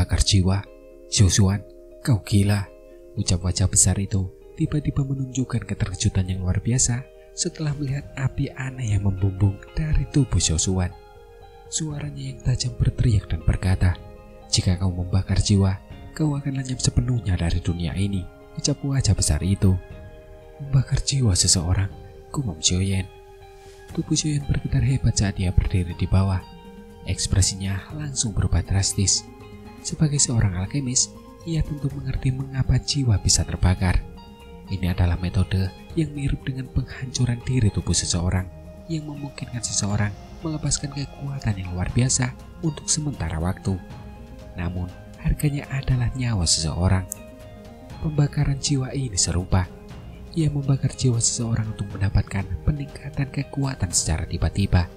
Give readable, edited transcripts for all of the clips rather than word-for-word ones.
membakar jiwa. Joshua, kau gila. Ucap wajah besar itu tiba-tiba menunjukkan keterkejutan yang luar biasa setelah melihat api aneh yang membumbung dari tubuh Joshua. Suaranya yang tajam berteriak dan berkata, "Jika kau membakar jiwa, kau akan lenyap sepenuhnya dari dunia ini." Ucap wajah besar itu. Membakar jiwa seseorang, gumam Xiaoyan. Tubuh Xiaoyan bergetar hebat saat dia berdiri di bawah. Ekspresinya langsung berubah drastis. Sebagai seorang alkemis, ia tentu mengerti mengapa jiwa bisa terbakar. Ini adalah metode yang mirip dengan penghancuran diri tubuh seseorang, yang memungkinkan seseorang melepaskan kekuatan yang luar biasa untuk sementara waktu. Namun, harganya adalah nyawa seseorang. Pembakaran jiwa ini serupa. Ia membakar jiwa seseorang untuk mendapatkan peningkatan kekuatan secara tiba-tiba.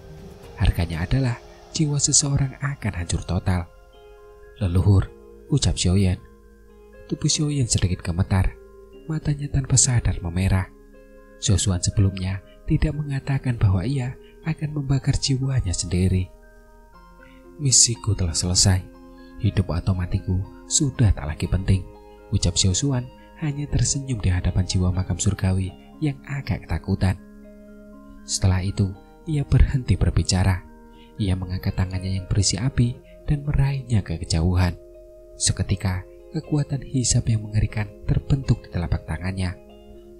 Harganya adalah jiwa seseorang akan hancur total. "Leluhur," ucap Xiaoyan. Tubuh Xiaoyan sedikit gemetar, matanya tanpa sadar memerah. Joshua sebelumnya tidak mengatakan bahwa ia akan membakar jiwanya sendiri. "Misiku telah selesai. Hidup atau matiku sudah tak lagi penting," ucap Joshua hanya tersenyum di hadapan jiwa makam surgawi yang agak ketakutan. Setelah itu, ia berhenti berbicara. Ia mengangkat tangannya yang berisi api dan meraihnya ke kejauhan. Seketika, kekuatan hisab yang mengerikan terbentuk di telapak tangannya.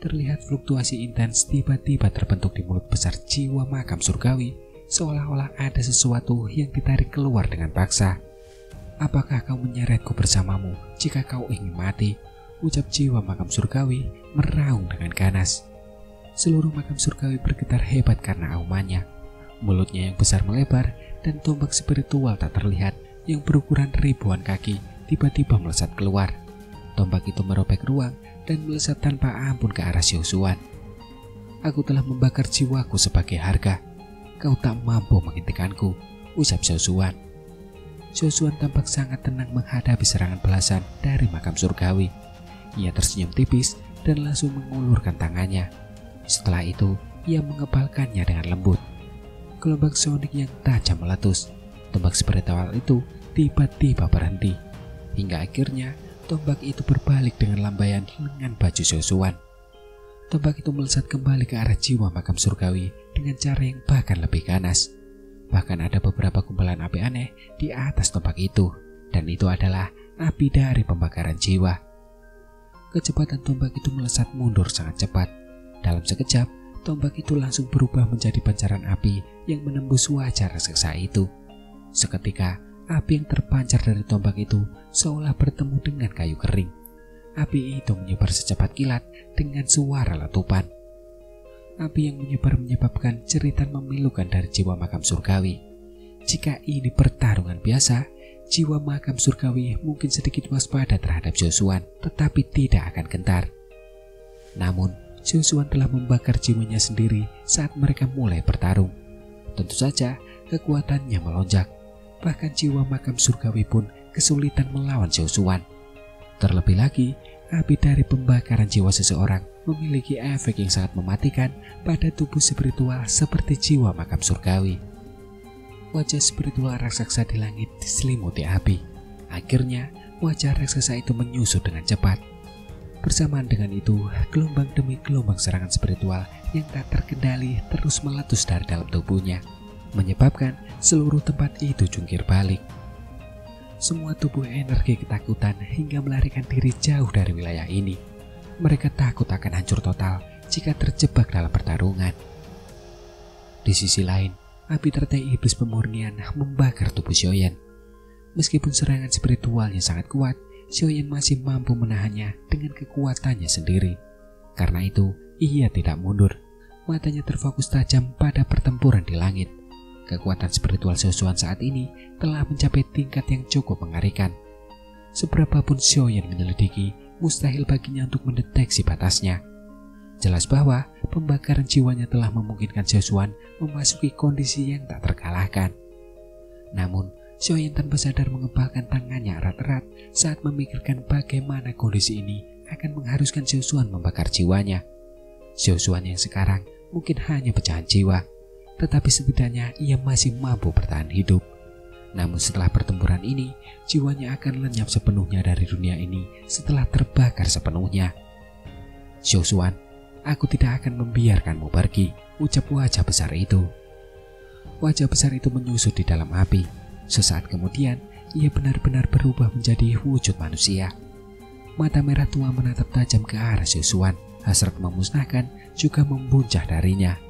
Terlihat fluktuasi intens tiba-tiba terbentuk di mulut besar jiwa makam surgawi, seolah-olah ada sesuatu yang ditarik keluar dengan paksa. "Apakah kau menyeretku bersamamu jika kau ingin mati?" ucap jiwa makam surgawi meraung dengan ganas. Seluruh makam surgawi bergetar hebat karena aumannya. Mulutnya yang besar melebar dan tombak spiritual tak terlihat yang berukuran ribuan kaki tiba-tiba melesat keluar. Tombak itu merobek ruang dan melesat tanpa ampun ke arah Joshua. "Aku telah membakar jiwaku sebagai harga. Kau tak mampu menghentikanku," ucap Joshua. Joshua tampak sangat tenang menghadapi serangan belasan dari makam surgawi. Ia tersenyum tipis dan langsung mengulurkan tangannya. Setelah itu, ia mengepalkannya dengan lembut. Gelombang sonik yang tajam meletus. Tombak spiritual itu tiba-tiba berhenti. Hingga akhirnya, tombak itu berbalik dengan lambaian lengan baju Joshua. Tombak itu melesat kembali ke arah jiwa makam surgawi dengan cara yang bahkan lebih ganas. Bahkan ada beberapa gumpalan api aneh di atas tombak itu, dan itu adalah api dari pembakaran jiwa. Kecepatan tombak itu melesat mundur sangat cepat. Dalam sekejap, tombak itu langsung berubah menjadi pancaran api yang menembus wajah raksasa itu. Seketika, api yang terpancar dari tombak itu seolah bertemu dengan kayu kering. Api itu menyebar secepat kilat dengan suara letupan. Api yang menyebar menyebabkan jeritan memilukan dari jiwa makam surgawi. Jika ini pertarungan biasa, jiwa makam surgawi mungkin sedikit waspada terhadap Joshua, tetapi tidak akan gentar. Namun, Joshua telah membakar jiwanya sendiri saat mereka mulai bertarung. Tentu saja, kekuatannya melonjak. Bahkan jiwa makam surgawi pun kesulitan melawan Joshua. Terlebih lagi, api dari pembakaran jiwa seseorang memiliki efek yang sangat mematikan pada tubuh spiritual seperti jiwa makam surgawi. Wajah spiritual raksasa di langit diselimuti api. Akhirnya, wajah raksasa itu menyusut dengan cepat. Bersamaan dengan itu, gelombang demi gelombang serangan spiritual yang tak terkendali terus meletus dari dalam tubuhnya, menyebabkan seluruh tempat itu jungkir balik. Semua tubuh energi ketakutan hingga melarikan diri jauh dari wilayah ini. Mereka takut akan hancur total jika terjebak dalam pertarungan. Di sisi lain, api teratai iblis pemurnian membakar tubuh Xiaoyan. Meskipun serangan spiritualnya sangat kuat, Xiaoyan masih mampu menahannya dengan kekuatannya sendiri. Karena itu, ia tidak mundur. Matanya terfokus tajam pada pertempuran di langit. Kekuatan spiritual Joshua saat ini telah mencapai tingkat yang cukup mengerikan. Seberapapun Xiaoyan menyelidiki, mustahil baginya untuk mendeteksi batasnya. Jelas bahwa pembakaran jiwanya telah memungkinkan Joshua memasuki kondisi yang tak terkalahkan. Namun, Xiaoyan tanpa sadar mengepalkan tangannya erat-erat saat memikirkan bagaimana kondisi ini akan mengharuskan Joshua membakar jiwanya. Joshua yang sekarang mungkin hanya pecahan jiwa, tetapi setidaknya ia masih mampu bertahan hidup. Namun setelah pertempuran ini, jiwanya akan lenyap sepenuhnya dari dunia ini setelah terbakar sepenuhnya. Xiaoshuan, aku tidak akan membiarkanmu pergi, ucap wajah besar itu. Wajah besar itu menyusut di dalam api. Sesaat kemudian, ia benar-benar berubah menjadi wujud manusia. Mata merah tua menatap tajam ke arah Xiaoshuan. Hasrat memusnahkan juga membuncah darinya.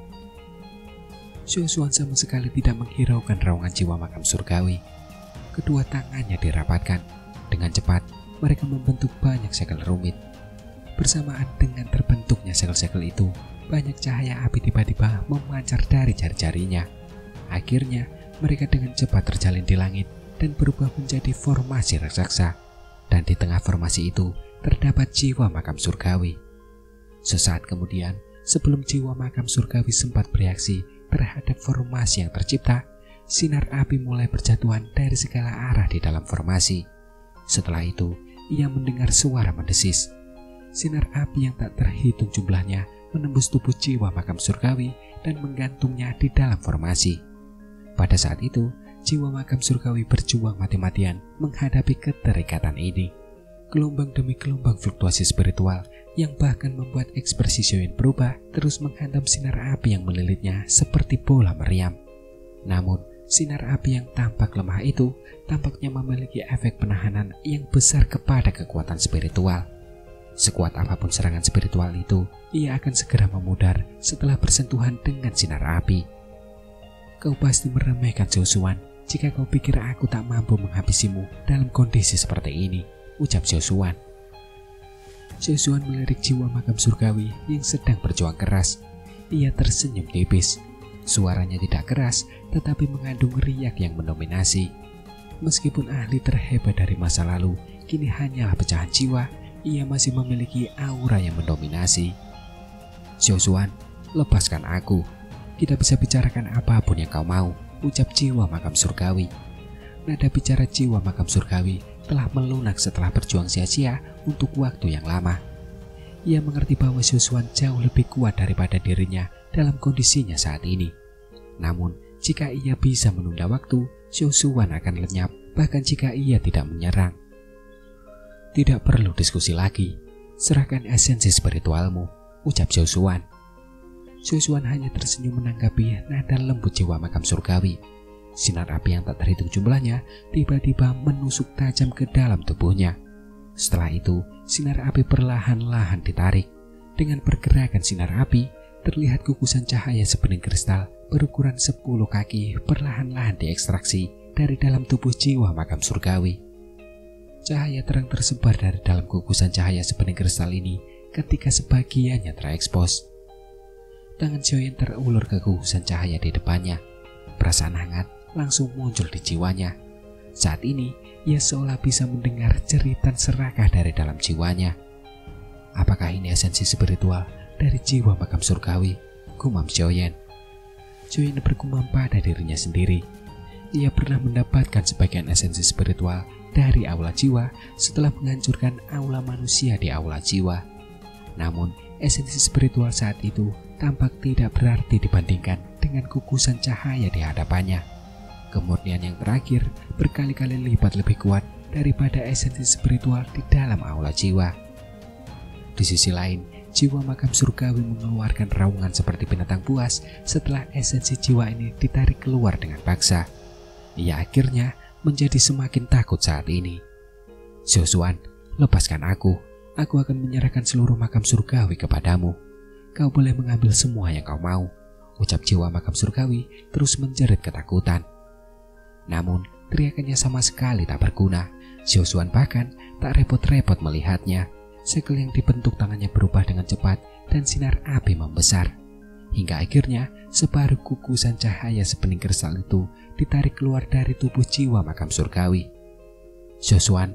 Xiaoshuan sama sekali tidak menghiraukan raungan jiwa makam surgawi. Kedua tangannya dirapatkan. Dengan cepat, mereka membentuk banyak segel rumit. Bersamaan dengan terbentuknya segel-segel itu, banyak cahaya api tiba-tiba memancar dari jari-jarinya. Akhirnya, mereka dengan cepat terjalin di langit dan berubah menjadi formasi raksasa. Dan di tengah formasi itu, terdapat jiwa makam surgawi. Sesaat kemudian, sebelum jiwa makam surgawi sempat bereaksi terhadap formasi yang tercipta, sinar api mulai berjatuhan dari segala arah di dalam formasi. Setelah itu, ia mendengar suara mendesis. Sinar api yang tak terhitung jumlahnya menembus tubuh jiwa makam surgawi dan menggantungnya di dalam formasi. Pada saat itu, jiwa makam surgawi berjuang mati-matian menghadapi keterikatan ini. Gelombang demi gelombang fluktuasi spiritual yang bahkan membuat ekspresi Xiaoyan berubah terus menghantam sinar api yang melilitnya seperti bola meriam. Namun, sinar api yang tampak lemah itu tampaknya memiliki efek penahanan yang besar kepada kekuatan spiritual. Sekuat apapun serangan spiritual itu, ia akan segera memudar setelah bersentuhan dengan sinar api. Kau pasti meremehkan Xiaoshuan jika kau pikir aku tak mampu menghabisimu dalam kondisi seperti ini, ucap Xiaoshuan. Xiaoshuan melirik jiwa makam surgawi yang sedang berjuang keras. Ia tersenyum tipis. Suaranya tidak keras, tetapi mengandung riak yang mendominasi. Meskipun ahli terhebat dari masa lalu, kini hanyalah pecahan jiwa, ia masih memiliki aura yang mendominasi. Xiaoshuan, lepaskan aku. Kita bisa bicarakan apapun yang kau mau, ucap jiwa makam surgawi. Nada bicara jiwa makam surgawi telah melunak setelah berjuang sia-sia untuk waktu yang lama. Ia mengerti bahwa Xiaoshuan jauh lebih kuat daripada dirinya dalam kondisinya saat ini. Namun, jika ia bisa menunda waktu, Xiaoshuan akan lenyap, bahkan jika ia tidak menyerang. Tidak perlu diskusi lagi, serahkan esensi spiritualmu, ucap Xiaoshuan. Xiaoshuan hanya tersenyum menanggapi nada lembut jiwa makam surgawi. Sinar api yang tak terhitung jumlahnya tiba-tiba menusuk tajam ke dalam tubuhnya. Setelah itu, sinar api perlahan-lahan ditarik. Dengan pergerakan sinar api, terlihat gugusan cahaya sebening kristal berukuran 10 kaki perlahan-lahan diekstraksi dari dalam tubuh jiwa makam surgawi. Cahaya terang tersebar dari dalam gugusan cahaya sebening kristal ini ketika sebagiannya terekspos. Tangan Xiaoyan terulur ke gugusan cahaya di depannya. Perasaan hangat langsung muncul di jiwanya. Saat ini, ia seolah bisa mendengar jeritan serakah dari dalam jiwanya. Apakah ini esensi spiritual dari jiwa makam surgawi? Gumam Xiaoyan. Xiaoyan bergumam pada dirinya sendiri. Ia pernah mendapatkan sebagian esensi spiritual dari aula jiwa setelah menghancurkan aula manusia di aula jiwa. Namun, esensi spiritual saat itu tampak tidak berarti dibandingkan dengan gugusan cahaya di hadapannya. Kemurnian yang terakhir berkali-kali lipat lebih kuat daripada esensi spiritual di dalam aula jiwa. Di sisi lain, jiwa makam surgawi mengeluarkan raungan seperti binatang buas setelah esensi jiwa ini ditarik keluar dengan paksa. Ia akhirnya menjadi semakin takut saat ini. Xiaoshuan, lepaskan aku. Aku akan menyerahkan seluruh makam surgawi kepadamu. Kau boleh mengambil semua yang kau mau, ucap jiwa makam surgawi terus menjerit ketakutan. Namun, teriakannya sama sekali tak berguna. Xiaoshuan bahkan tak repot-repot melihatnya. Segel yang dibentuk tangannya berubah dengan cepat dan sinar api membesar. Hingga akhirnya, separuh gugusan cahaya sebening kristal itu ditarik keluar dari tubuh jiwa makam surgawi. Xiaoshuan,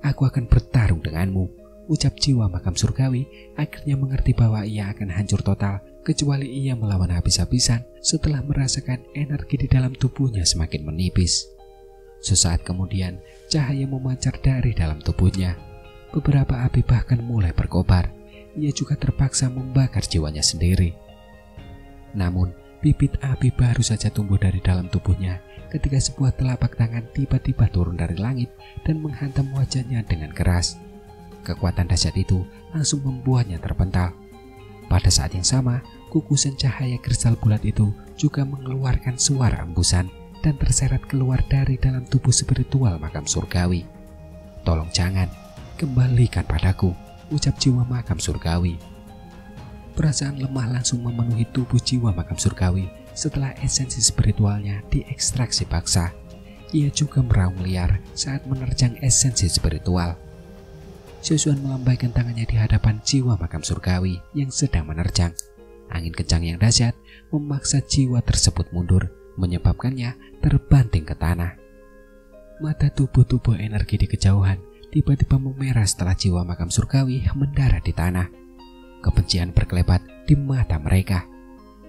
aku akan bertarung denganmu, ucap jiwa makam surgawi akhirnya mengerti bahwa ia akan hancur total kecuali ia melawan habis-habisan setelah merasakan energi di dalam tubuhnya semakin menipis. Sesaat kemudian, cahaya memancar dari dalam tubuhnya. Beberapa api bahkan mulai berkobar. Ia juga terpaksa membakar jiwanya sendiri. Namun, bibit api baru saja tumbuh dari dalam tubuhnya ketika sebuah telapak tangan tiba-tiba turun dari langit dan menghantam wajahnya dengan keras. Kekuatan dahsyat itu langsung membuatnya terpental. Pada saat yang sama, kukusan cahaya kristal bulat itu juga mengeluarkan suara embusan dan terseret keluar dari dalam tubuh spiritual makam surgawi. "Tolong jangan, kembalikan padaku," ucap jiwa makam surgawi. Perasaan lemah langsung memenuhi tubuh jiwa makam surgawi setelah esensi spiritualnya diekstraksi paksa. Ia juga meraung liar saat menerjang esensi spiritual. Xiaoshuan melambaikan tangannya di hadapan jiwa makam surgawi yang sedang menerjang. Angin kencang yang dahsyat memaksa jiwa tersebut mundur, menyebabkannya terbanting ke tanah. Mata tubuh-tubuh energi di kejauhan tiba-tiba memerah setelah jiwa makam surgawi mendarat di tanah. Kebencian berkelebat di mata mereka.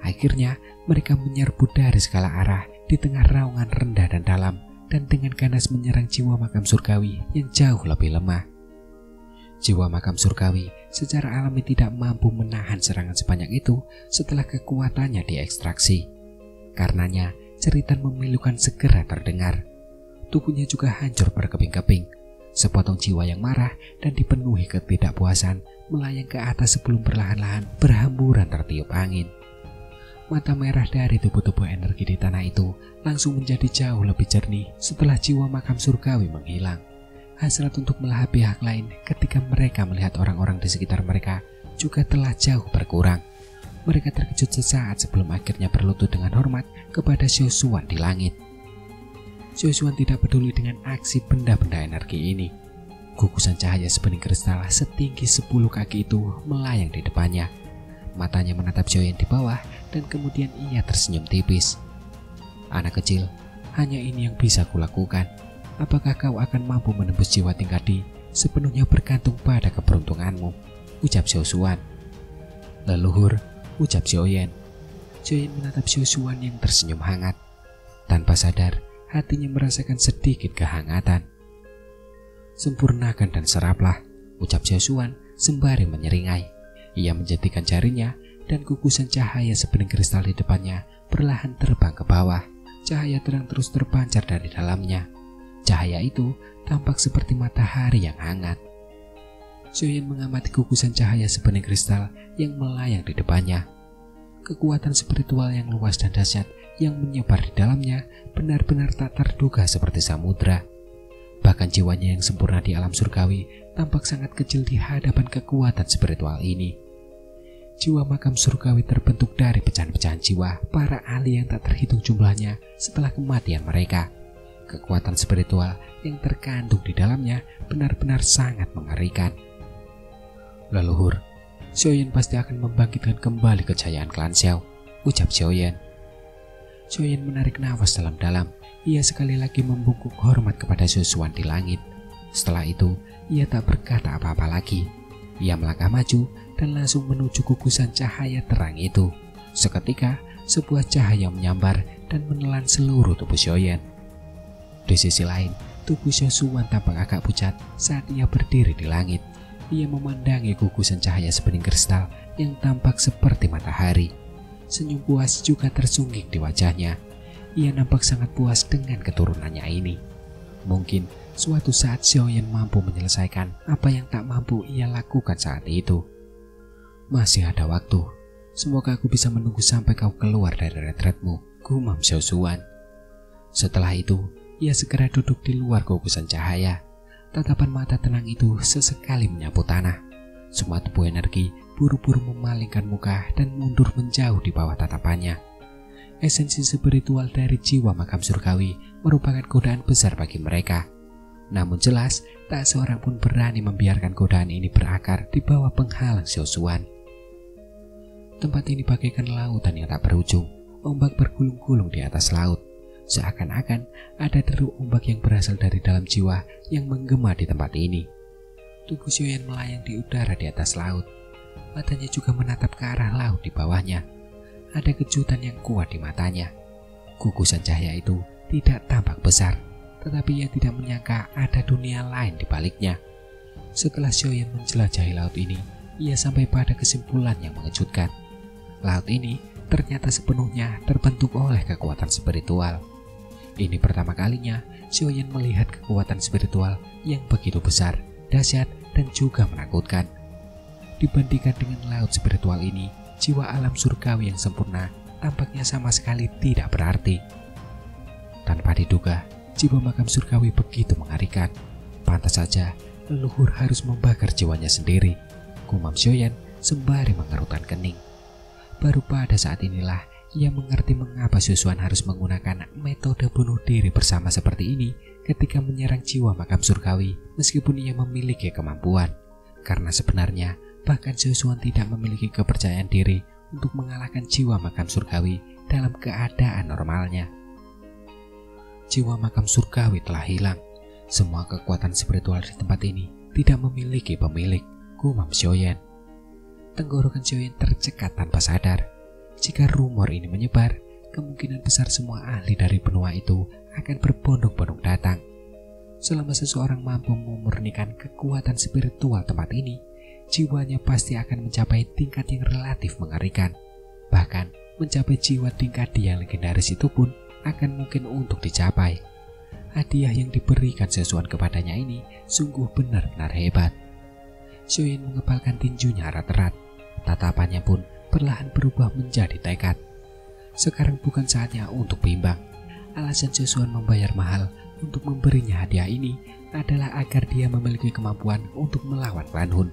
Akhirnya mereka menyerbu dari segala arah di tengah raungan rendah dan dalam, dan dengan ganas menyerang jiwa makam surgawi yang jauh lebih lemah. Jiwa makam surgawi secara alami tidak mampu menahan serangan sebanyak itu setelah kekuatannya diekstraksi. Karenanya jeritan memilukan segera terdengar. Tubuhnya juga hancur berkeping-keping. Sepotong jiwa yang marah dan dipenuhi ketidakpuasan melayang ke atas sebelum perlahan-lahan berhamburan tertiup angin. Mata merah dari tubuh-tubuh energi di tanah itu langsung menjadi jauh lebih jernih setelah jiwa makam surgawi menghilang. Hasrat untuk melahap pihak lain ketika mereka melihat orang-orang di sekitar mereka juga telah jauh berkurang. Mereka terkejut sesaat sebelum akhirnya berlutut dengan hormat kepada Xiaoshuan di langit. Xiaoshuan tidak peduli dengan aksi benda-benda energi ini. Gugusan cahaya sebening kristal setinggi 10 kaki itu melayang di depannya. Matanya menatap Xiaoyan di bawah dan kemudian ia tersenyum tipis. "Anak kecil, hanya ini yang bisa kulakukan. Apakah kau akan mampu menembus jiwa tingkat D? Sepenuhnya bergantung pada keberuntunganmu," ucap Xiaoshuan. "Leluhur," ucap Xiaoyan. Xiaoyan menatap Xiaoshuan yang tersenyum hangat. Tanpa sadar, hatinya merasakan sedikit kehangatan. "Sempurnakan dan seraplah," ucap Xiaoshuan sembari menyeringai. Ia menjentikan jarinya dan gugusan cahaya sebening kristal di depannya perlahan terbang ke bawah. Cahaya terang terus terpancar dari dalamnya. Cahaya itu tampak seperti matahari yang hangat. Xiaoyan mengamati gugusan cahaya sebening kristal yang melayang di depannya. Kekuatan spiritual yang luas dan dahsyat yang menyebar di dalamnya benar-benar tak terduga seperti samudra. Bahkan jiwanya yang sempurna di alam surgawi tampak sangat kecil di hadapan kekuatan spiritual ini. Jiwa makam surgawi terbentuk dari pecahan-pecahan jiwa para ahli yang tak terhitung jumlahnya setelah kematian mereka. Kekuatan spiritual yang terkandung di dalamnya benar-benar sangat mengerikan. "Leluhur, Xiaoyan pasti akan membangkitkan kembali kejayaan klan Xiao," ucap Xiaoyan. Xiaoyan menarik nafas dalam-dalam. Ia sekali lagi membungkuk hormat kepada Xiaoshuan di langit. Setelah itu, ia tak berkata apa-apa lagi. Ia melangkah maju dan langsung menuju gugusan cahaya terang itu. Seketika, sebuah cahaya menyambar dan menelan seluruh tubuh Xiaoyan. Di sisi lain, tubuh Xiaoshuan tampak agak pucat saat ia berdiri di langit. Ia memandangi gugusan cahaya sebening kristal yang tampak seperti matahari. Senyum puas juga tersungging di wajahnya. Ia nampak sangat puas dengan keturunannya ini. Mungkin suatu saat Xiaoyan mampu menyelesaikan apa yang tak mampu ia lakukan saat itu. "Masih ada waktu. Semoga aku bisa menunggu sampai kau keluar dari retretmu," gumam Xiaoshuan. Setelah itu, ia segera duduk di luar gugusan cahaya. Tatapan mata tenang itu sesekali menyapu tanah. Semua tubuh energi buru-buru memalingkan muka dan mundur menjauh di bawah tatapannya. Esensi spiritual dari jiwa makam surgawi merupakan godaan besar bagi mereka. Namun jelas, tak seorang pun berani membiarkan godaan ini berakar di bawah penghalang Xiaoshuan. Tempat ini bagaikan lautan yang tak berujung. Ombak bergulung-gulung di atas laut. Seakan-akan ada deru ombak yang berasal dari dalam jiwa yang menggema di tempat ini. Tubuh Xiaoyan melayang di udara di atas laut. Matanya juga menatap ke arah laut di bawahnya. Ada kejutan yang kuat di matanya. Gugusan cahaya itu tidak tampak besar, tetapi ia tidak menyangka ada dunia lain di baliknya. Setelah Xiaoyan menjelajahi laut ini, ia sampai pada kesimpulan yang mengejutkan. Laut ini ternyata sepenuhnya terbentuk oleh kekuatan spiritual. Ini pertama kalinya Xiaoyan melihat kekuatan spiritual yang begitu besar, dahsyat, dan juga menakutkan. Dibandingkan dengan laut spiritual ini, jiwa alam surgawi yang sempurna tampaknya sama sekali tidak berarti. Tanpa diduga, jiwa makam surgawi begitu mengerikan. Pantas saja leluhur harus membakar jiwanya sendiri, gumam Xiaoyan sembari mengerutkan kening. Baru pada saat inilah ia mengerti mengapa Xuan harus menggunakan metode bunuh diri bersama seperti ini ketika menyerang jiwa makam surgawi meskipun ia memiliki kemampuan. Karena sebenarnya bahkan Xuan tidak memiliki kepercayaan diri untuk mengalahkan jiwa makam surgawi dalam keadaan normalnya. Jiwa makam surgawi telah hilang. Semua kekuatan spiritual di tempat ini tidak memiliki pemilik, gumam Xiaoyan. Tenggorokan Xiaoyan tercekat tanpa sadar. Jika rumor ini menyebar, kemungkinan besar semua ahli dari benua itu akan berbondong-bondong datang. Selama seseorang mampu memurnikan kekuatan spiritual tempat ini, jiwanya pasti akan mencapai tingkat yang relatif mengerikan. Bahkan mencapai jiwa tingkat yang legendaris itu pun akan mungkin untuk dicapai. Hadiah yang diberikan Xuan kepadanya ini sungguh benar-benar hebat. Xiaoyan mengepalkan tinjunya erat-erat. Tatapannya pun perlahan berubah menjadi tekad. Sekarang bukan saatnya untuk bimbang. Alasan Xuan membayar mahal untuk memberinya hadiah ini adalah agar dia memiliki kemampuan untuk melawan Klan Hun.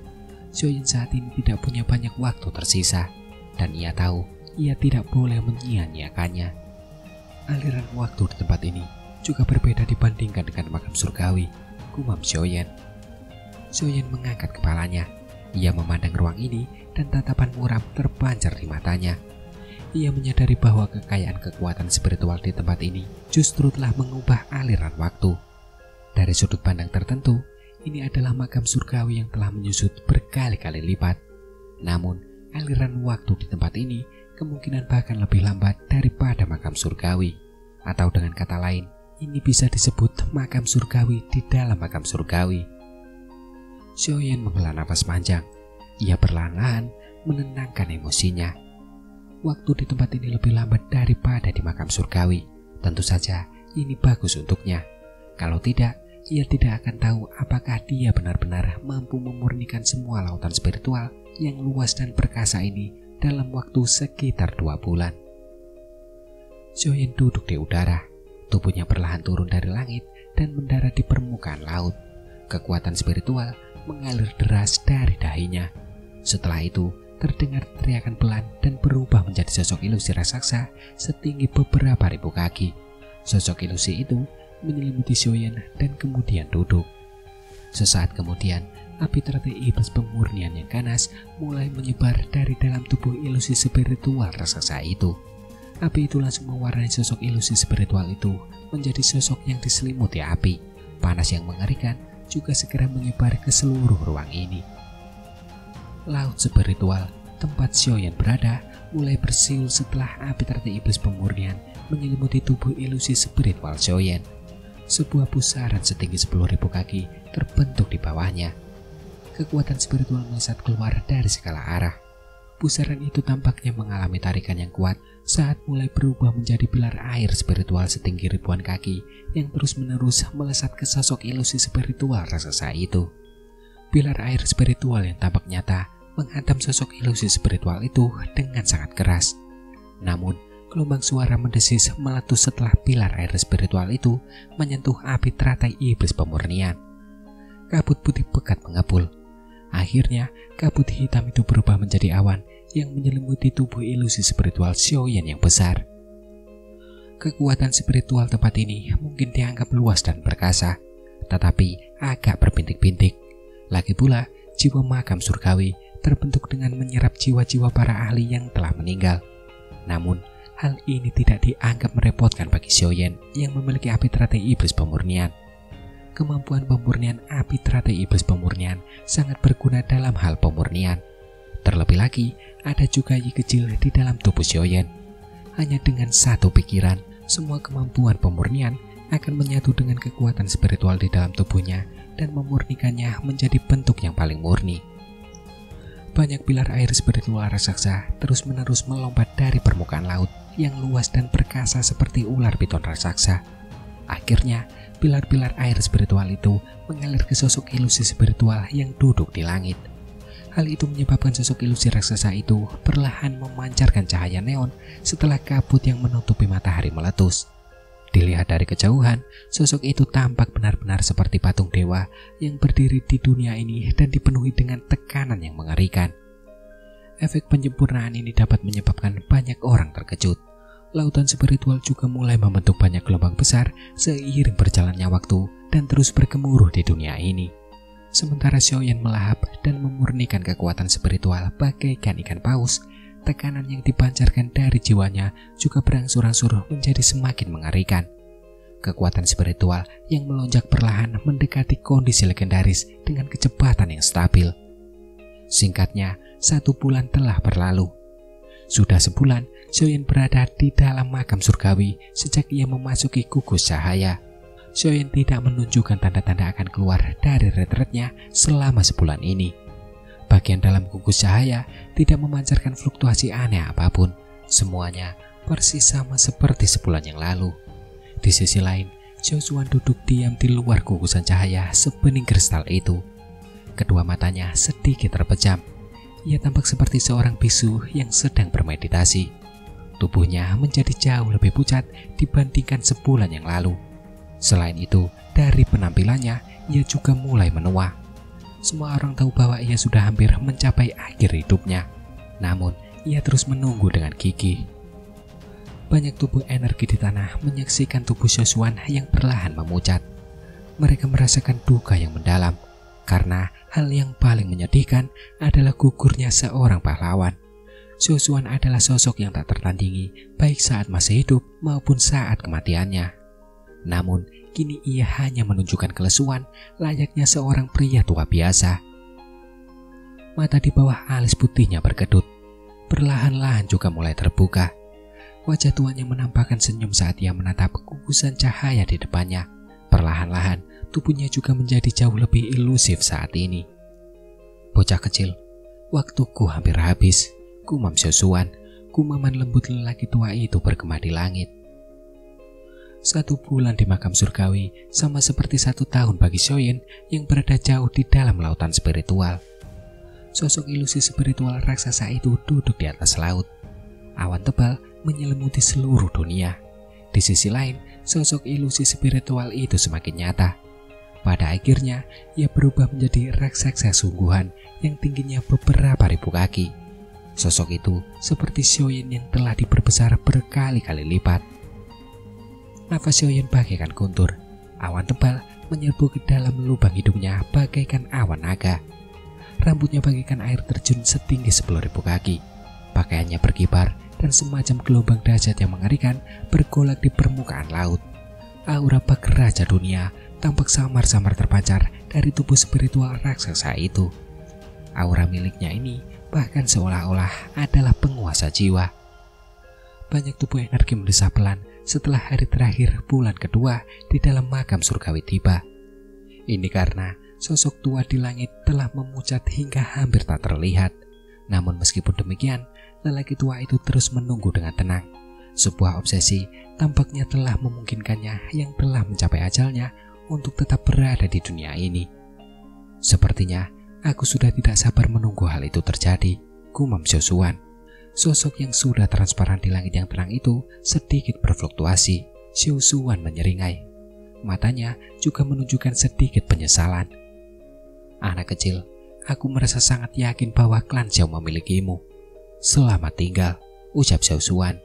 Xiaoyan saat ini tidak punya banyak waktu tersisa, dan ia tahu ia tidak boleh menyia-nyiakannya. Aliran waktu di tempat ini juga berbeda dibandingkan dengan makam surgawi, gumam Xiaoyan. Xiaoyan mengangkat kepalanya. Ia memandang ruang ini dan tatapan muram terpancar di matanya. Ia menyadari bahwa kekayaan kekuatan spiritual di tempat ini justru telah mengubah aliran waktu. Dari sudut pandang tertentu, ini adalah makam surgawi yang telah menyusut berkali-kali lipat. Namun, aliran waktu di tempat ini kemungkinan bahkan lebih lambat daripada makam surgawi. Atau dengan kata lain, ini bisa disebut makam surgawi di dalam makam surgawi. Xiaoyan menghela napas panjang. Ia perlahan-lahan menenangkan emosinya. Waktu di tempat ini lebih lambat daripada di makam surgawi. Tentu saja ini bagus untuknya. Kalau tidak, ia tidak akan tahu apakah dia benar-benar mampu memurnikan semua lautan spiritual yang luas dan perkasa ini dalam waktu sekitar 2 bulan. Xiaoyan duduk di udara. Tubuhnya perlahan turun dari langit dan mendarat di permukaan laut. Kekuatan spiritual mengalir deras dari dahinya. Setelah itu, terdengar teriakan pelan dan berubah menjadi sosok ilusi raksasa setinggi beberapa ribu kaki. Sosok ilusi itu menyelimuti Xiaoyan dan kemudian duduk. Sesaat kemudian, api teratai iblis pemurnian yang ganas mulai menyebar dari dalam tubuh ilusi spiritual raksasa itu. Api itu langsung mewarnai sosok ilusi spiritual itu menjadi sosok yang diselimuti api. Panas yang mengerikan juga segera menyebar ke seluruh ruang ini. Laut spiritual tempat Xiaoyan berada mulai bersiul setelah api teratai iblis pemurnian menyelimuti tubuh ilusi spiritual Xiaoyan. Sebuah pusaran setinggi 10.000 kaki terbentuk di bawahnya. Kekuatan spiritual melesat keluar dari segala arah. Pusaran itu tampaknya mengalami tarikan yang kuat saat mulai berubah menjadi pilar air spiritual setinggi ribuan kaki yang terus-menerus melesat ke sosok ilusi spiritual raksasa itu. Pilar air spiritual yang tampak nyata menghantam sosok ilusi spiritual itu dengan sangat keras. Namun, gelombang suara mendesis meletus setelah pilar air spiritual itu menyentuh api teratai iblis pemurnian. Kabut putih pekat mengepul. Akhirnya, kabut hitam itu berubah menjadi awan yang menyelimuti tubuh ilusi spiritual Xiaoyan yang besar. Kekuatan spiritual tempat ini mungkin dianggap luas dan perkasa, tetapi agak berpintik-pintik. Lagi pula, jiwa makam surgawi terbentuk dengan menyerap jiwa-jiwa para ahli yang telah meninggal. Namun, hal ini tidak dianggap merepotkan bagi Xiaoyan yang memiliki api teratai iblis pemurnian. Kemampuan pemurnian api teratai iblis pemurnian sangat berguna dalam hal pemurnian. Terlebih lagi, ada juga Yi kecil di dalam tubuh Xiaoyan. Hanya dengan satu pikiran, semua kemampuan pemurnian akan menyatu dengan kekuatan spiritual di dalam tubuhnya dan memurnikannya menjadi bentuk yang paling murni. banyak pilar air spiritual raksasa terus-menerus melompat dari permukaan laut yang luas dan perkasa seperti ular piton raksasa. Akhirnya, pilar-pilar air spiritual itu mengalir ke sosok ilusi spiritual yang duduk di langit. Hal itu menyebabkan sosok ilusi raksasa itu perlahan memancarkan cahaya neon setelah kabut yang menutupi matahari meletus. Dilihat dari kejauhan, sosok itu tampak benar-benar seperti patung dewa yang berdiri di dunia ini dan dipenuhi dengan tekanan yang mengerikan. Efek penyempurnaan ini dapat menyebabkan banyak orang terkejut. Lautan spiritual juga mulai membentuk banyak gelombang besar seiring berjalannya waktu dan terus bergemuruh di dunia ini. Sementara Xiaoyan melahap dan memurnikan kekuatan spiritual bagaikan ikan paus, tekanan yang dipancarkan dari jiwanya juga berangsur-angsur menjadi semakin mengerikan. Kekuatan spiritual yang melonjak perlahan mendekati kondisi legendaris dengan kecepatan yang stabil. Singkatnya, 1 bulan telah berlalu. Sudah sebulan, Xiaoyan berada di dalam makam surgawi sejak ia memasuki gugus cahaya. Xiaoyan tidak menunjukkan tanda-tanda akan keluar dari retretnya selama sebulan ini. Bagian dalam gugus cahaya tidak memancarkan fluktuasi aneh apapun. Semuanya persis sama seperti sebulan yang lalu. Di sisi lain, Xiao Xuan duduk diam di luar gugusan cahaya sebening kristal itu. Kedua matanya sedikit terpejam. Ia tampak seperti seorang bisu yang sedang bermeditasi. Tubuhnya menjadi jauh lebih pucat dibandingkan sebulan yang lalu. Selain itu, dari penampilannya, ia juga mulai menua. Semua orang tahu bahwa ia sudah hampir mencapai akhir hidupnya. Namun, ia terus menunggu dengan gigih. Banyak tubuh energi di tanah menyaksikan tubuh Xiao Xuan yang perlahan memucat. Mereka merasakan duka yang mendalam, karena hal yang paling menyedihkan adalah gugurnya seorang pahlawan. Xiao Xuan adalah sosok yang tak tertandingi, baik saat masih hidup maupun saat kematiannya. Namun, kini ia hanya menunjukkan kelesuan layaknya seorang pria tua biasa. Mata di bawah alis putihnya berkedut. Perlahan-lahan juga mulai terbuka. Wajah tuanya menampakkan senyum saat ia menatap gugusan cahaya di depannya. Perlahan-lahan, tubuhnya juga menjadi jauh lebih ilusif saat ini. Bocah kecil, waktuku hampir habis. Gumam Xiao Xuan, gumaman lembut lelaki tua itu bergema di langit. 1 bulan di makam surgawi sama seperti 1 tahun bagi Xiaoyan yang berada jauh di dalam lautan spiritual. Sosok ilusi spiritual raksasa itu duduk di atas laut. Awan tebal menyelimuti seluruh dunia. Di sisi lain, sosok ilusi spiritual itu semakin nyata. Pada akhirnya, ia berubah menjadi raksasa sungguhan yang tingginya beberapa ribu kaki. Sosok itu seperti Xiaoyan yang telah diperbesar berkali-kali lipat. Nafas Xiaoyan bagaikan guntur. Awan tebal menyerbu ke dalam lubang hidungnya bagaikan awan naga. Rambutnya bagaikan air terjun setinggi 10.000 kaki. Pakaiannya berkibar dan semacam gelombang dahsyat yang mengerikan bergolak di permukaan laut. Aura bak raja dunia tampak samar-samar terpancar dari tubuh spiritual raksasa itu. Aura miliknya ini bahkan seolah-olah adalah penguasa jiwa. Banyak tubuh energi mendesah pelan setelah hari terakhir bulan kedua di dalam makam surgawi tiba. Ini karena sosok tua di langit telah memucat hingga hampir tak terlihat. Namun meskipun demikian, lelaki tua itu terus menunggu dengan tenang. Sebuah obsesi tampaknya telah memungkinkannya yang telah mencapai ajalnya untuk tetap berada di dunia ini. Sepertinya aku sudah tidak sabar menunggu hal itu terjadi, gumam Xiao Xuan. Sosok yang sudah transparan di langit yang terang itu sedikit berfluktuasi. Xiao Xuan menyeringai. Matanya juga menunjukkan sedikit penyesalan. Anak kecil, aku merasa sangat yakin bahwa klan Xiao memilikimu. Selamat tinggal, ucap Xiao Xuan.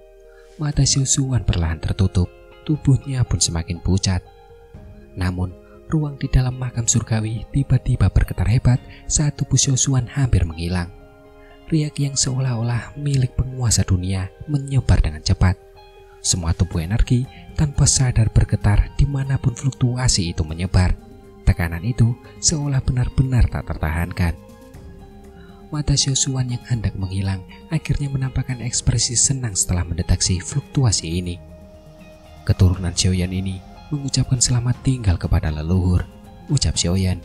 Mata Xiao Xuan perlahan tertutup, tubuhnya pun semakin pucat. Namun, ruang di dalam makam surgawi tiba-tiba bergetar hebat saat tubuh Xiao Xuan hampir menghilang. Riak yang seolah-olah milik penguasa dunia menyebar dengan cepat. Semua tubuh energi tanpa sadar bergetar dimanapun fluktuasi itu menyebar. Tekanan itu seolah benar-benar tak tertahankan. Mata Xiao Xuan yang hendak menghilang akhirnya menampakkan ekspresi senang setelah mendeteksi fluktuasi ini. Keturunan Xiaoyan ini mengucapkan selamat tinggal kepada leluhur, ucap Xiaoyan.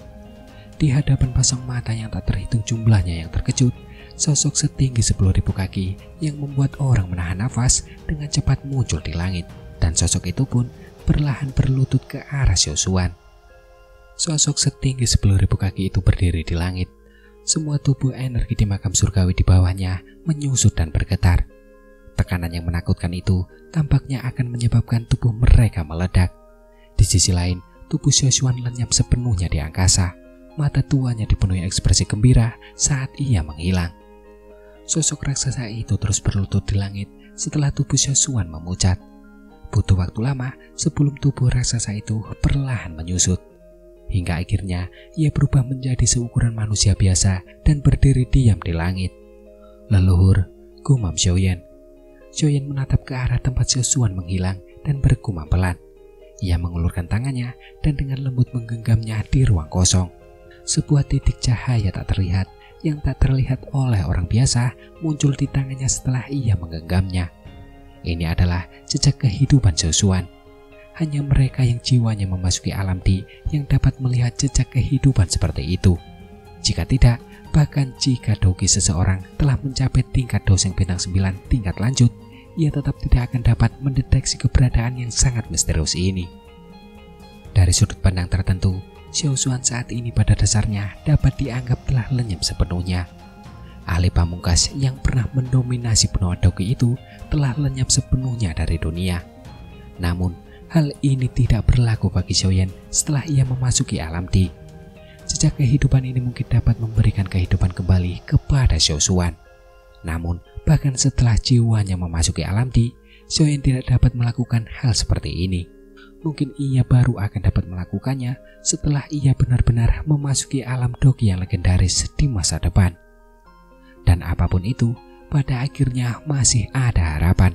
Di hadapan pasang mata yang tak terhitung jumlahnya yang terkejut, sosok setinggi 10.000 kaki yang membuat orang menahan nafas dengan cepat muncul di langit, dan sosok itu pun perlahan berlutut ke arah Xiaoshuan. Sosok setinggi 10.000 kaki itu berdiri di langit. Semua tubuh energi di makam surgawi di bawahnya menyusut dan bergetar. Tekanan yang menakutkan itu tampaknya akan menyebabkan tubuh mereka meledak. Di sisi lain, tubuh Xiaoshuan lenyap sepenuhnya di angkasa. Mata tuanya dipenuhi ekspresi gembira saat ia menghilang. Sosok raksasa itu terus berlutut di langit setelah tubuh Xiaoshuan memucat. Butuh waktu lama sebelum tubuh raksasa itu perlahan menyusut. Hingga akhirnya ia berubah menjadi seukuran manusia biasa dan berdiri diam di langit. "Leluhur," gumam Xiaoyan. Xiaoyan menatap ke arah tempat Xiaoshuan menghilang dan bergumam pelan. Ia mengulurkan tangannya dan dengan lembut menggenggamnya di ruang kosong. Sebuah titik cahaya tak terlihat yang tak terlihat oleh orang biasa muncul di tangannya setelah ia menggenggamnya. Ini adalah jejak kehidupan Xiaoshuan. Hanya mereka yang jiwanya memasuki alam Di yang dapat melihat jejak kehidupan seperti itu. Jika tidak, bahkan jika dogi seseorang telah mencapai tingkat doseng bintang 9 tingkat lanjut, ia tetap tidak akan dapat mendeteksi keberadaan yang sangat misterius ini. Dari sudut pandang tertentu, Xiaoshuan saat ini pada dasarnya dapat dianggap telah lenyap sepenuhnya. Ahli pamungkas yang pernah mendominasi benua dogi itu telah lenyap sepenuhnya dari dunia. Namun, hal ini tidak berlaku bagi Xiaoyan setelah ia memasuki alam Di. Jejak kehidupan ini mungkin dapat memberikan kehidupan kembali kepada Xiaoshuan. Namun, bahkan setelah jiwanya memasuki alam Di, Xiaoyan tidak dapat melakukan hal seperti ini. Mungkin ia baru akan dapat melakukannya setelah ia benar-benar memasuki alam dogi yang legendaris di masa depan. Dan apapun itu, pada akhirnya masih ada harapan.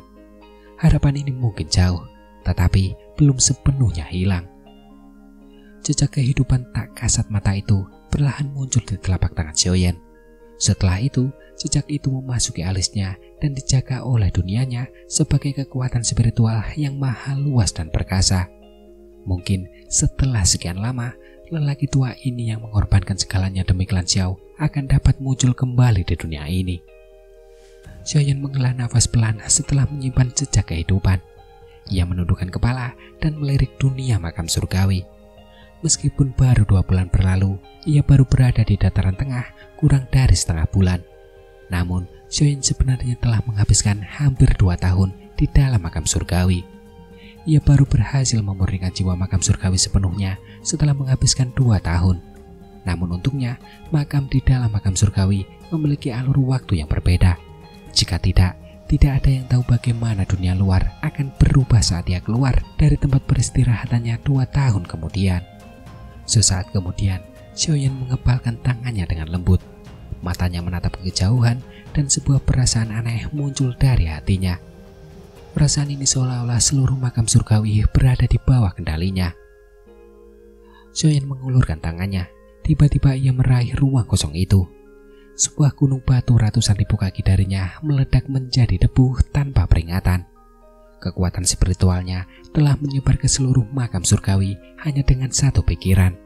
Harapan ini mungkin jauh, tetapi belum sepenuhnya hilang. Jejak kehidupan tak kasat mata itu perlahan muncul di telapak tangan Xiaoyan. Setelah itu, jejak itu memasuki alisnya dan dijaga oleh dunianya sebagai kekuatan spiritual yang maha luas dan perkasa. Mungkin setelah sekian lama, lelaki tua ini yang mengorbankan segalanya demi klan Xiao akan dapat muncul kembali di dunia ini. Xiaoyan menghela nafas pelan setelah menyimpan jejak kehidupan. Ia menundukkan kepala dan melirik dunia makam surgawi. Meskipun baru 2 bulan berlalu, ia baru berada di dataran tengah kurang dari setengah bulan. Namun, Xiaoyan sebenarnya telah menghabiskan hampir 2 tahun di dalam makam surgawi. Ia baru berhasil memurnikan jiwa makam surgawi sepenuhnya setelah menghabiskan 2 tahun. Namun untungnya, makam di dalam makam surgawi memiliki alur waktu yang berbeda. Jika tidak ada yang tahu bagaimana dunia luar akan berubah saat ia keluar dari tempat beristirahatannya 2 tahun kemudian. Sesaat kemudian, Xiaoyan mengepalkan tangannya dengan lembut. Matanya menatap ke kejauhan dan sebuah perasaan aneh muncul dari hatinya. Perasaan ini seolah-olah seluruh makam surgawi berada di bawah kendalinya. Xiaoyan mengulurkan tangannya. Tiba-tiba ia meraih ruang kosong itu. Sebuah gunung batu ratusan ribu kaki darinya meledak menjadi debu tanpa peringatan. Kekuatan spiritualnya telah menyebar ke seluruh makam surgawi hanya dengan satu pikiran.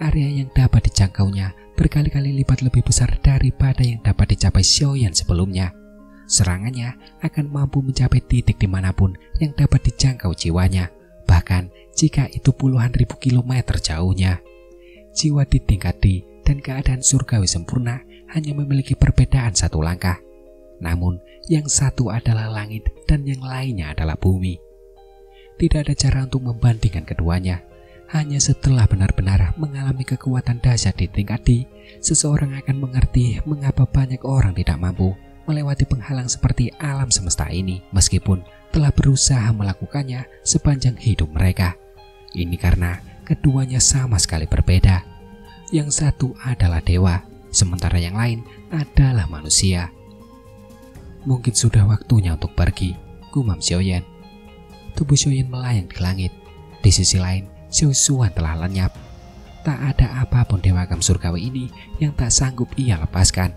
Area yang dapat dijangkaunya berkali-kali lipat lebih besar daripada yang dapat dicapai Xiaoyan sebelumnya. Serangannya akan mampu mencapai titik dimanapun yang dapat dijangkau jiwanya, bahkan jika itu puluhan ribu kilometer jauhnya. Jiwa di tingkat D dan keadaan surgawi sempurna hanya memiliki perbedaan satu langkah. Namun, yang satu adalah langit dan yang lainnya adalah bumi. Tidak ada cara untuk membandingkan keduanya. Hanya setelah benar-benar mengalami kekuatan dahsyat di tingkat D, seseorang akan mengerti mengapa banyak orang tidak mampu melewati penghalang seperti alam semesta ini, meskipun telah berusaha melakukannya sepanjang hidup mereka. Ini karena keduanya sama sekali berbeda. Yang satu adalah dewa, sementara yang lain adalah manusia. Mungkin sudah waktunya untuk pergi, gumam Xiaoyan. Tubuh Xiaoyan melayang di langit. Di sisi lain, Xiaoshuan telah lenyap. Tak ada apapun di makam surgawi ini yang tak sanggup ia lepaskan.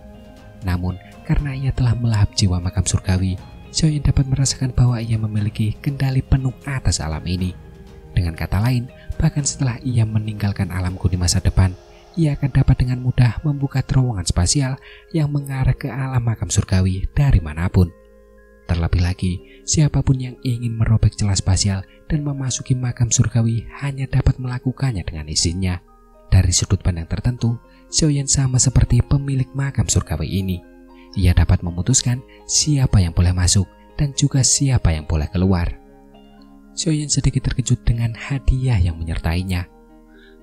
Namun, karena ia telah melahap jiwa makam surgawi, Xiaoyan dapat merasakan bahwa ia memiliki kendali penuh atas alam ini. Dengan kata lain, bahkan setelah ia meninggalkan alamku di masa depan, ia akan dapat dengan mudah membuka terowongan spasial yang mengarah ke alam makam surgawi dari manapun. Terlebih lagi, siapapun yang ingin merobek celah spasial dan memasuki makam surgawi hanya dapat melakukannya dengan izinnya. Dari sudut pandang tertentu, Xiaoyan sama seperti pemilik makam surgawi ini. Ia dapat memutuskan siapa yang boleh masuk dan juga siapa yang boleh keluar. Xiaoyan sedikit terkejut dengan hadiah yang menyertainya.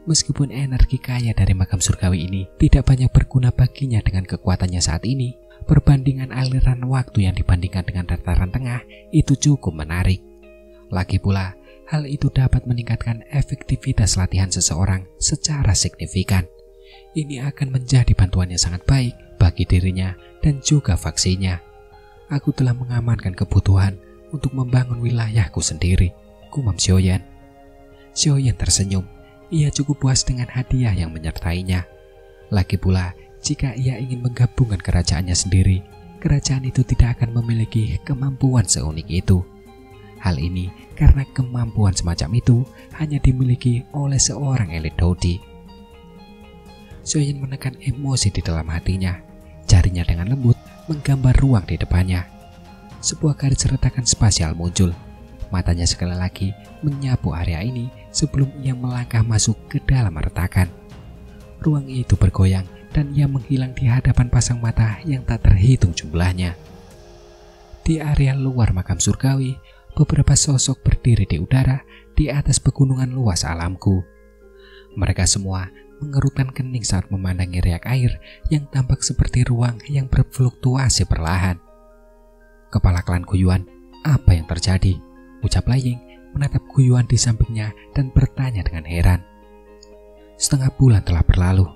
Meskipun energi kaya dari makam surgawi ini tidak banyak berguna baginya dengan kekuatannya saat ini, perbandingan aliran waktu yang dibandingkan dengan dataran tengah itu cukup menarik. Lagi pula, hal itu dapat meningkatkan efektivitas latihan seseorang secara signifikan. Ini akan menjadi bantuan yang sangat baik bagi dirinya dan juga faksinya. Aku telah mengamankan kebutuhan untuk membangun wilayahku sendiri, gumam Xiaoyan. Xiaoyan tersenyum. Ia cukup puas dengan hadiah yang menyertainya. Lagi pula, jika ia ingin menggabungkan kerajaannya sendiri, kerajaan itu tidak akan memiliki kemampuan seunik itu. Hal ini karena kemampuan semacam itu hanya dimiliki oleh seorang elit Dodi. Xiaoyan menekan emosi di dalam hatinya. Jarinya dengan lembut menggambar ruang di depannya. Sebuah garis retakan spasial muncul. Matanya sekali lagi menyapu area ini sebelum ia melangkah masuk ke dalam retakan. Ruang itu bergoyang dan ia menghilang di hadapan pasang mata yang tak terhitung jumlahnya. Di area luar makam surgawi, beberapa sosok berdiri di udara di atas pegunungan luas alamku. Mereka semua mengerutkan kening saat memandangi riak air yang tampak seperti ruang yang berfluktuasi perlahan. Kepala klan Guyuan, apa yang terjadi? Ucap Laying menatap Guyuan di sampingnya dan bertanya dengan heran. Setengah bulan telah berlalu.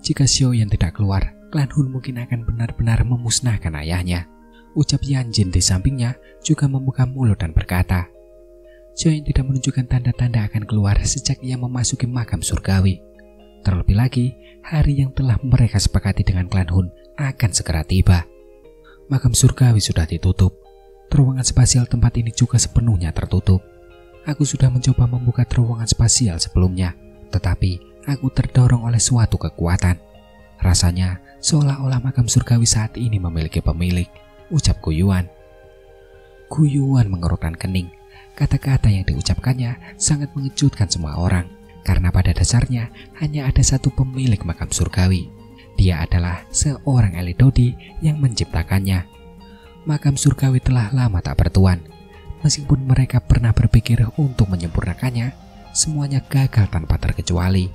Jika Xiaoyan tidak keluar, klan Hun mungkin akan benar-benar memusnahkan ayahnya. Ucap Yanjin di sampingnya juga membuka mulut dan berkata, Xiaoyan tidak menunjukkan tanda-tanda akan keluar sejak ia memasuki makam surgawi. Terlebih lagi, hari yang telah mereka sepakati dengan klan Hun akan segera tiba. Makam surgawi sudah ditutup. Terowongan spasial tempat ini juga sepenuhnya tertutup. Aku sudah mencoba membuka terowongan spasial sebelumnya, tetapi aku terdorong oleh suatu kekuatan. Rasanya seolah-olah makam surgawi saat ini memiliki pemilik, ucap Guyuan. Guyuan mengerutkan kening. Kata-kata yang diucapkannya sangat mengejutkan semua orang. Karena pada dasarnya hanya ada satu pemilik makam surgawi. Dia adalah seorang elit Dodi yang menciptakannya. Makam surgawi telah lama tak bertuan. Meskipun mereka pernah berpikir untuk menyempurnakannya, semuanya gagal tanpa terkecuali.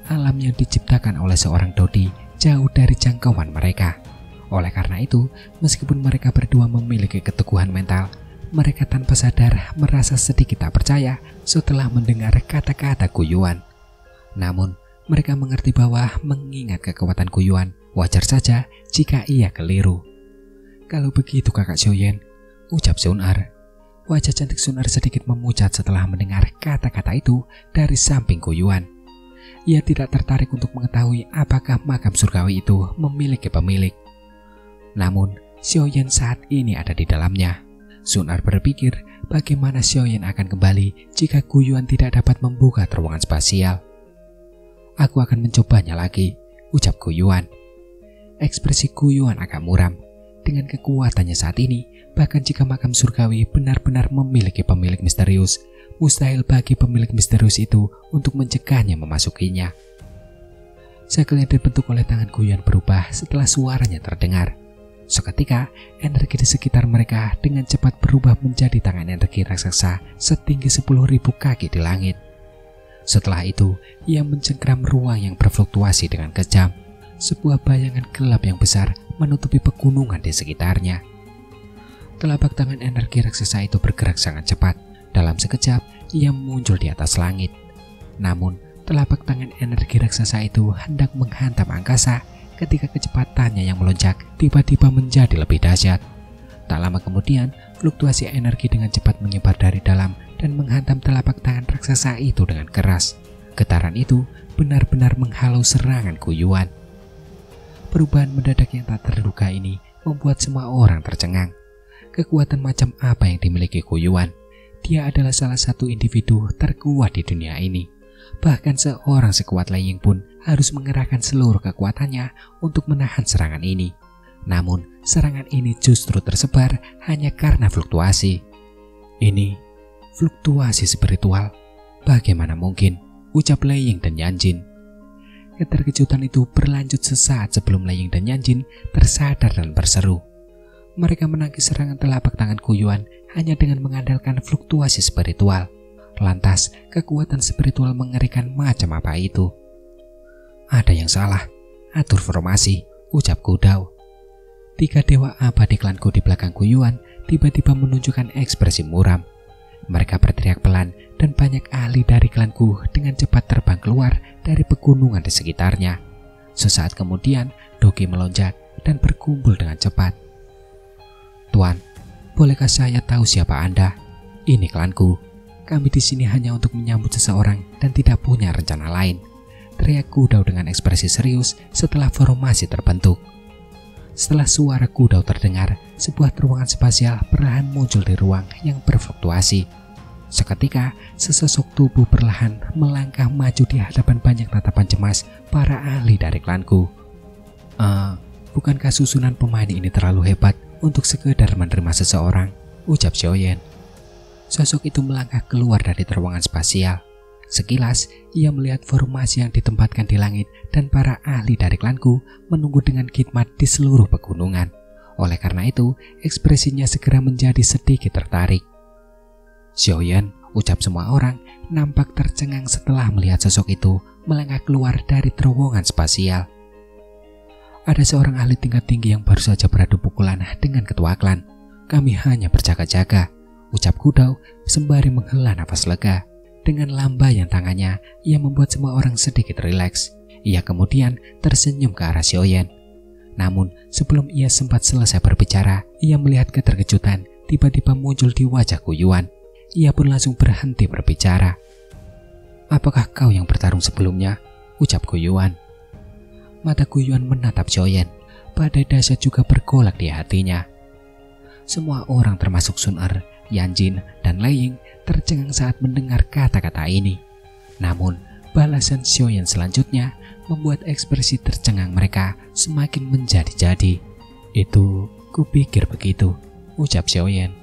Alam yang diciptakan oleh seorang Dodi jauh dari jangkauan mereka. Oleh karena itu, meskipun mereka berdua memiliki keteguhan mental, mereka tanpa sadar merasa sedikit tak percaya setelah mendengar kata-kata Guyuan. Namun, mereka mengerti bahwa mengingat kekuatan Guyuan, wajar saja jika ia keliru. Kalau begitu kakak Xiaoyan, ucap Sunar. Wajah cantik Sunar sedikit memucat setelah mendengar kata-kata itu dari samping Guyuan. Ia tidak tertarik untuk mengetahui apakah makam surgawi itu memiliki pemilik. Namun, Xiaoyan saat ini ada di dalamnya. Sunar berpikir bagaimana Xiaoyan akan kembali jika Guyuan tidak dapat membuka terowongan spasial. Aku akan mencobanya lagi, ucap Guyuan. Ekspresi Guyuan agak muram. Dengan kekuatannya saat ini, bahkan jika makam surgawi benar-benar memiliki pemilik misterius, mustahil bagi pemilik misterius itu untuk mencegahnya memasukinya. Sekelintir bentuk oleh tangan Guyuan berubah setelah suaranya terdengar. Seketika, energi di sekitar mereka dengan cepat berubah menjadi tangan energi raksasa setinggi 10.000 kaki di langit. Setelah itu, ia mencengkram ruang yang berfluktuasi dengan kejam. Sebuah bayangan gelap yang besar menutupi pegunungan di sekitarnya. Telapak tangan energi raksasa itu bergerak sangat cepat. Dalam sekejap, ia muncul di atas langit. Namun, telapak tangan energi raksasa itu hendak menghantam angkasa ketika kecepatannya yang melonjak tiba-tiba menjadi lebih dahsyat. Tak lama kemudian, fluktuasi energi dengan cepat menyebar dari dalam dan menghantam telapak tangan raksasa itu dengan keras. Getaran itu benar-benar menghalau serangan Guyuan. Perubahan mendadak yang tak terduga ini membuat semua orang tercengang. Kekuatan macam apa yang dimiliki Guyuan? Dia adalah salah satu individu terkuat di dunia ini. Bahkan seorang sekuat Laying pun harus mengerahkan seluruh kekuatannya untuk menahan serangan ini. Namun, serangan ini justru tersebar hanya karena fluktuasi. Ini fluktuasi spiritual. Bagaimana mungkin? Ucap Lei Ying dan Yan Jin. Keterkejutan itu berlanjut sesaat sebelum Lei Ying dan Yan Jin tersadar dan berseru. Mereka menangkis serangan telapak tangan Gu Yuan hanya dengan mengandalkan fluktuasi spiritual. Lantas, kekuatan spiritual mengerikan macam apa itu? Ada yang salah. Atur formasi, ucap Gu Dao. 3 dewa abadi klanku di belakang Gu Yuan tiba-tiba menunjukkan ekspresi muram. Mereka berteriak pelan dan banyak ahli dari klanku dengan cepat terbang keluar dari pegunungan di sekitarnya. Sesaat kemudian, Doge melonjak dan berkumpul dengan cepat. Tuan, bolehkah saya tahu siapa Anda? Ini klanku. Kami di sini hanya untuk menyambut seseorang dan tidak punya rencana lain. Teriak Gu Dao dengan ekspresi serius setelah formasi terbentuk. Setelah suara Gu Dao terdengar, sebuah ruangan spasial perlahan muncul di ruang yang berfluktuasi. Seketika, sesosok tubuh perlahan melangkah maju di hadapan banyak tatapan cemas para ahli dari klanku. Bukankah susunan pemain ini terlalu hebat untuk sekedar menerima seseorang? Ucap Xiaoyan. Sosok itu melangkah keluar dari ruangan spasial. Sekilas, ia melihat formasi yang ditempatkan di langit dan para ahli dari klanku menunggu dengan khidmat di seluruh pegunungan. Oleh karena itu, ekspresinya segera menjadi sedikit tertarik. Xiaoyan, ucap semua orang, nampak tercengang setelah melihat sosok itu melangkah keluar dari terowongan spasial. Ada seorang ahli tingkat tinggi yang baru saja beradu pukulan dengan ketua klan. Kami hanya berjaga-jaga, ucap Gu Dao sembari menghela nafas lega. Dengan lambaian tangannya, ia membuat semua orang sedikit rileks. Ia kemudian tersenyum ke arah Xiaoyan. Namun, sebelum ia sempat selesai berbicara, ia melihat keterkejutan tiba-tiba muncul di wajah Gu Yuan. Ia pun langsung berhenti berbicara. Apakah kau yang bertarung sebelumnya? Ucap Gu Yuan. Mata Gu Yuan menatap Xiaoyan. Badai dahsyat juga bergolak di hatinya. Semua orang termasuk Sun Er, Yan Jin, dan Lei Ying tercengang saat mendengar kata-kata ini. Namun, balasan Xiaoyan selanjutnya membuat ekspresi tercengang mereka semakin menjadi-jadi. Itu kupikir begitu, ucap Xiaoyan.